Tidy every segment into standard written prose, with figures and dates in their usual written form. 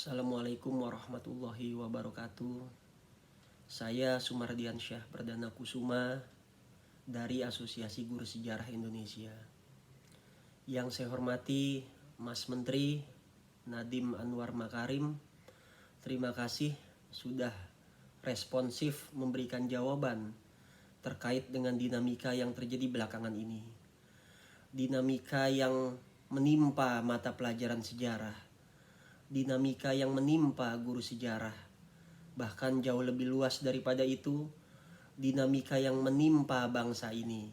Assalamualaikum warahmatullahi wabarakatuh. Saya Sumardiansyah Perdana Kusuma dari Asosiasi Guru Sejarah Indonesia. Yang saya hormati Mas Menteri Nadiem Anwar Makarim, terima kasih sudah responsif memberikan jawaban terkait dengan dinamika yang terjadi belakangan ini. Dinamika yang menimpa mata pelajaran sejarah, dinamika yang menimpa guru sejarah, bahkan jauh lebih luas daripada itu, dinamika yang menimpa bangsa ini.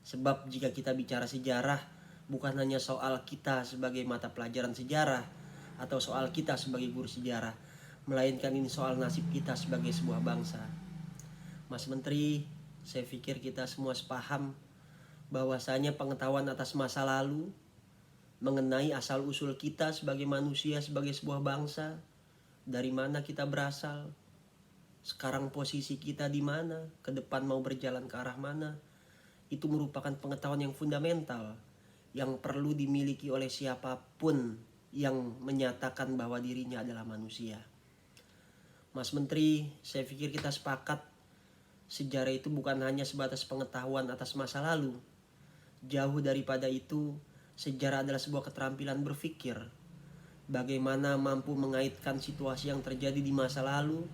Sebab jika kita bicara sejarah, bukan hanya soal kita sebagai mata pelajaran sejarah atau soal kita sebagai guru sejarah, melainkan ini soal nasib kita sebagai sebuah bangsa. Mas Menteri, saya pikir kita semua sepaham bahwasanya pengetahuan atas masa lalu, mengenai asal-usul kita sebagai manusia, sebagai sebuah bangsa, dari mana kita berasal, sekarang posisi kita di mana, ke depan mau berjalan ke arah mana, itu merupakan pengetahuan yang fundamental, yang perlu dimiliki oleh siapapun yang menyatakan bahwa dirinya adalah manusia. Mas Menteri, saya pikir kita sepakat, sejarah itu bukan hanya sebatas pengetahuan atas masa lalu. Jauh daripada itu, sejarah adalah sebuah keterampilan berpikir. Bagaimana mampu mengaitkan situasi yang terjadi di masa lalu,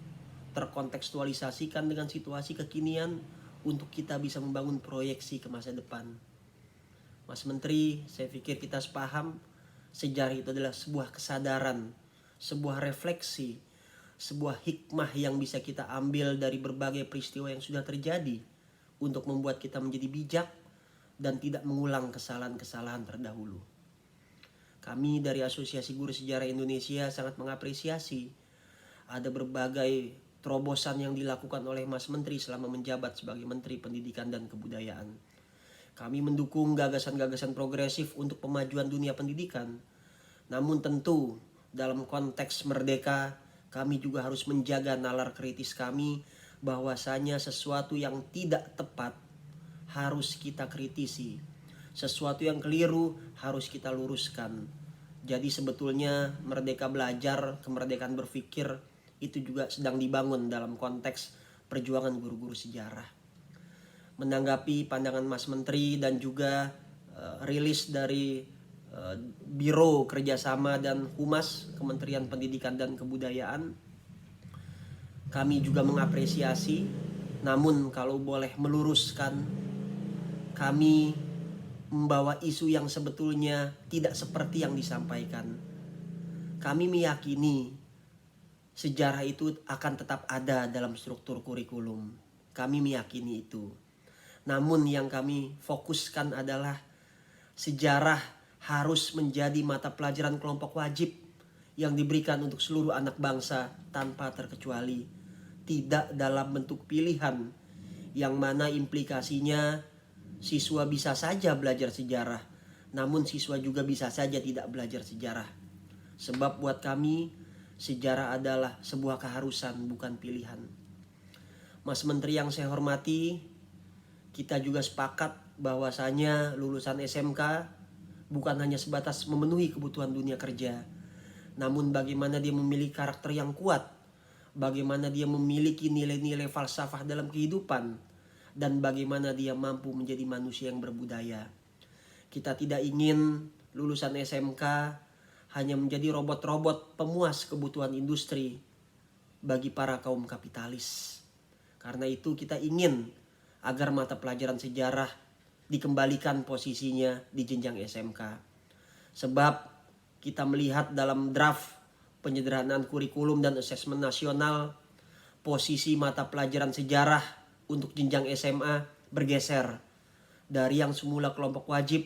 terkontekstualisasikan dengan situasi kekinian untuk kita bisa membangun proyeksi ke masa depan. Mas Menteri, saya pikir kita sepaham, sejarah itu adalah sebuah kesadaran, sebuah refleksi, sebuah hikmah yang bisa kita ambil dari berbagai peristiwa yang sudah terjadi untuk membuat kita menjadi bijak dan tidak mengulang kesalahan-kesalahan terdahulu. Kami dari Asosiasi Guru Sejarah Indonesia sangat mengapresiasi ada berbagai terobosan yang dilakukan oleh Mas Menteri selama menjabat sebagai Menteri Pendidikan dan Kebudayaan. Kami mendukung gagasan-gagasan progresif untuk pemajuan dunia pendidikan. Namun tentu dalam konteks merdeka, kami juga harus menjaga nalar kritis kami bahwasanya sesuatu yang tidak tepat harus kita kritisi, sesuatu yang keliru harus kita luruskan. Jadi sebetulnya merdeka belajar, kemerdekaan berpikir itu juga sedang dibangun dalam konteks perjuangan guru-guru sejarah. Menanggapi pandangan Mas Menteri dan juga rilis dari Biro Kerjasama dan Humas Kementerian Pendidikan dan Kebudayaan, kami juga mengapresiasi. Namun kalau boleh meluruskan, kami membawa isu yang sebetulnya tidak seperti yang disampaikan. Kami meyakini sejarah itu akan tetap ada dalam struktur kurikulum. Kami meyakini itu. Namun yang kami fokuskan adalah sejarah harus menjadi mata pelajaran kelompok wajib yang diberikan untuk seluruh anak bangsa tanpa terkecuali. Tidak dalam bentuk pilihan yang mana implikasinya siswa bisa saja belajar sejarah, namun siswa juga bisa saja tidak belajar sejarah. Sebab buat kami, sejarah adalah sebuah keharusan, bukan pilihan. Mas Menteri yang saya hormati, kita juga sepakat bahwasanya lulusan SMK bukan hanya sebatas memenuhi kebutuhan dunia kerja, namun bagaimana dia memiliki karakter yang kuat, bagaimana dia memiliki nilai-nilai falsafah dalam kehidupan, dan bagaimana dia mampu menjadi manusia yang berbudaya. Kita tidak ingin lulusan SMK hanya menjadi robot-robot pemuas kebutuhan industri bagi para kaum kapitalis. Karena itu kita ingin agar mata pelajaran sejarah dikembalikan posisinya di jenjang SMK. Sebab kita melihat dalam draft penyederhanaan kurikulum dan asesmen nasional, posisi mata pelajaran sejarah untuk jenjang SMA bergeser dari yang semula kelompok wajib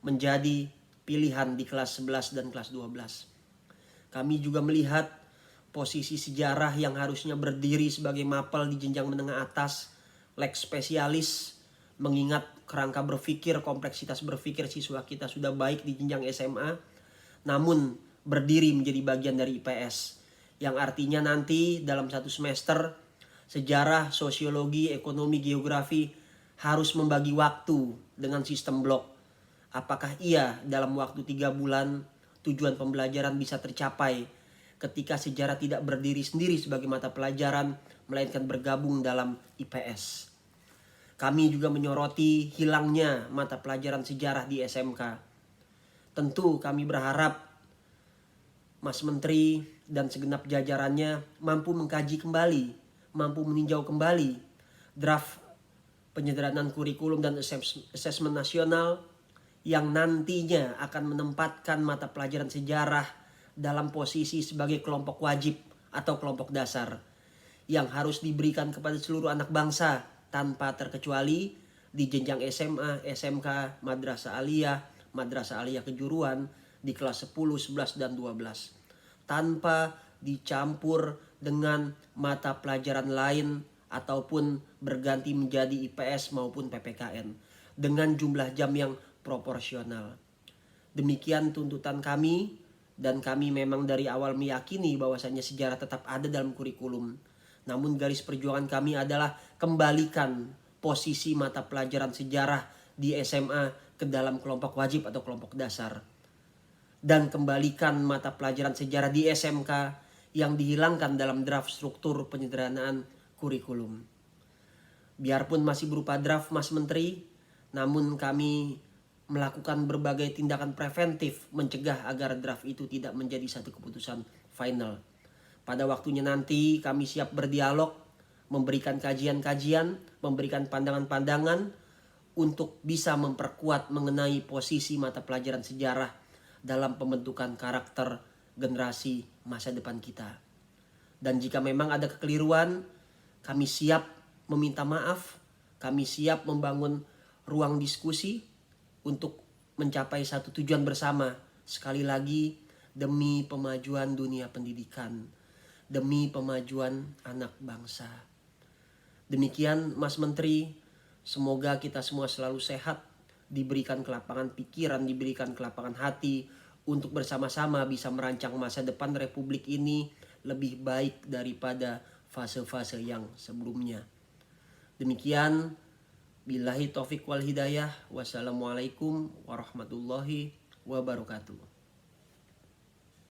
menjadi pilihan di kelas 11 dan kelas 12. Kami juga melihat posisi sejarah yang harusnya berdiri sebagai mapel di jenjang menengah atas, leg spesialis, mengingat kerangka berpikir, kompleksitas berpikir siswa kita sudah baik di jenjang SMA, namun berdiri menjadi bagian dari IPS, yang artinya nanti dalam satu semester sejarah, sosiologi, ekonomi, geografi harus membagi waktu dengan sistem blok. Apakah iya dalam waktu 3 bulan tujuan pembelajaran bisa tercapai ketika sejarah tidak berdiri sendiri sebagai mata pelajaran, melainkan bergabung dalam IPS. Kami juga menyoroti hilangnya mata pelajaran sejarah di SMK. Tentu kami berharap Mas Menteri dan segenap jajarannya mampu mengkaji kembali, mampu meninjau kembali draft penyederhanaan kurikulum dan asesmen nasional yang nantinya akan menempatkan mata pelajaran sejarah dalam posisi sebagai kelompok wajib atau kelompok dasar yang harus diberikan kepada seluruh anak bangsa tanpa terkecuali di jenjang SMA, SMK, Madrasah Aliyah Kejuruan di kelas 10, 11, dan 12 tanpa dicampur dengan mata pelajaran lain ataupun berganti menjadi IPS maupun PPKN dengan jumlah jam yang proporsional. Demikian tuntutan kami, dan kami memang dari awal meyakini bahwasanya sejarah tetap ada dalam kurikulum. Namun garis perjuangan kami adalah kembalikan posisi mata pelajaran sejarah di SMA ke dalam kelompok wajib atau kelompok dasar. Dan kembalikan mata pelajaran sejarah di SMK yang dihilangkan dalam draft struktur penyederhanaan kurikulum. Biarpun masih berupa draft Mas Menteri, namun kami melakukan berbagai tindakan preventif mencegah agar draft itu tidak menjadi satu keputusan final. Pada waktunya nanti kami siap berdialog, memberikan kajian-kajian, memberikan pandangan-pandangan untuk bisa memperkuat mengenai posisi mata pelajaran sejarah dalam pembentukan karakter generasi masa depan kita. Dan jika memang ada kekeliruan, kami siap meminta maaf, kami siap membangun ruang diskusi untuk mencapai satu tujuan bersama. Sekali lagi, demi pemajuan dunia pendidikan, demi pemajuan anak bangsa. Demikian Mas Menteri, semoga kita semua selalu sehat, diberikan kelapangan pikiran, diberikan kelapangan hati untuk bersama-sama bisa merancang masa depan Republik ini lebih baik daripada fase-fase yang sebelumnya. Demikian, billahi taufik wal hidayah. Wassalamualaikum warahmatullahi wabarakatuh.